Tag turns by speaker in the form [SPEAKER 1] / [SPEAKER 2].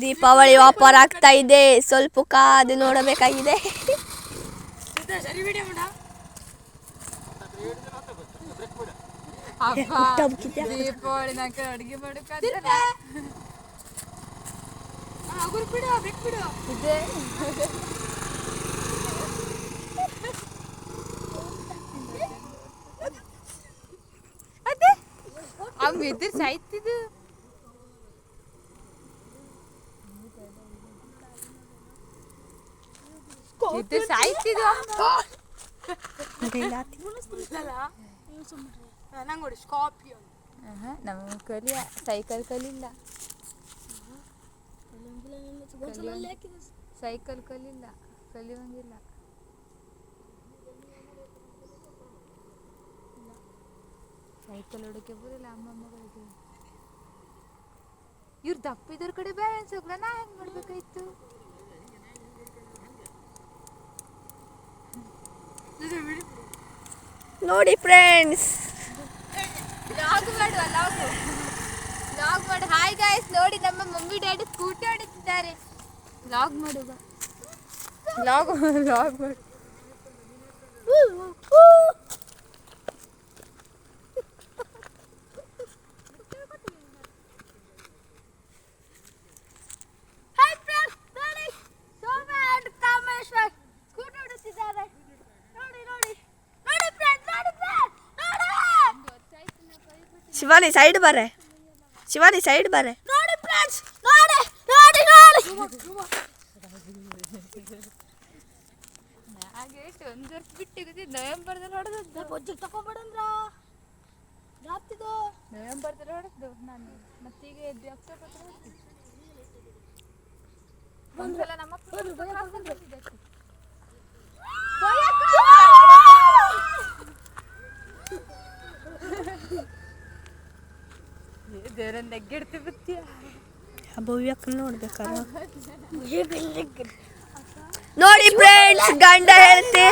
[SPEAKER 1] ದೀಪಾವಳಿ ವ್ಯಾಪಾರ ಆಗ್ತಾ ಇದೆ, ಸ್ವಲ್ಪ ಕಾದು ನೋಡಬೇಕಾಗಿದೆ.
[SPEAKER 2] ದೀಪಾವಳಿ ಅಡುಗೆ ಅವ್ನು ಸಾಯ್ತಿದ್ದು ಸಾಯ್ತಿದ್ದು
[SPEAKER 3] ನಂಗೆ ಸ್ಕಾರ್ಪಿಯೋ
[SPEAKER 2] ನಮಗೆ ಕಲಿಯ ಸೈಕಲ್ ಕಲಿಲ್ಲ ಸೈಕಲ್ ಕಲಿಲ್ಲ ಕಲಿಯೋಂಗಿಲ್ಲ ಸೈಕಲ್ ಹೊಡಕ್ಕೆ ಬರಲ್ಲ ಅಮ್ಮಗಳಿಗೆ. ಇವ್ರು ದಪ್ಪಿದ್ರ ಕಡೆ ಬ್ಯಾಲೆನ್ಸ್ ಹೋಗ್ಲ ನಾ ಹೆಂಗ್ ಮಾಡ್ಬೇಕಾಯ್ತು?
[SPEAKER 1] ನೋಡಿ ಫ್ರೆಂಡ್ಸ್,
[SPEAKER 2] ಲಾಗ್ ಮಾಡುವ ಲಾಗ್ ಮಾಡು. ಹಾಯ್ ಗಾಯ್ಸ್, ನೋಡಿ ನಮ್ಮ ಮಮ್ಮಿ ಡ್ಯಾಡಿ ಸ್ಕೂಟಿ ಆಡುತ್ತಿದ್ದಾರೆ. ಲಾಗ್ ಮಾಡುವ ಲಾಗ್ ಮಾಡು.
[SPEAKER 1] ಶಿವಾನಿ ಸೈಡ್ ಬರೆ, ಶಿವಾನಿ ಸೈಡ್ ಬರೆ.
[SPEAKER 3] ನೋಡಿ ಫ್ರೆಂಡ್ಸ್, ನೋಡಿ ನೋಡಿ ನೋಡಿ
[SPEAKER 2] ಹಾಗೆ ಒಂದು ವರ್ಷ ಬಿಟ್ಟಿಗೆ ನವೆಂಬರ್ದಲ್ಲಿ ಹೊಡೆದದ್ದು.
[SPEAKER 3] ಬೊಜ್ಜಿಗೆ ತಗೊಂಡ್ಬಿಡಂದ್ರ ಜಾಪ್ತಿದ್ದು
[SPEAKER 2] ನವೆಂಬರ್ದಲ್ಲಿ ಹೊಡೆದ್ದು ನಾನು. ಮತ್ತೀಗ ಎದ್ದು ಅಕ್ಷರಪತ್ರ ಹೋಗ್ತಿದ್ದೆ. ಒಂದ್ಸಲ ನಮ್ಮ ದೇವರನ್ನ ನೆಗ್ಗೆಡ್ತಿ ಬತ್ತೀಯ
[SPEAKER 1] ಭವ್ಯಕ್ಕೆ ನೋಡ್ಬೇಕಲ್ಲ. ನೋಡಿ ಫ್ರೆಂಡ್ಸ್, ಗಂಡ ಹೆಂಡತಿ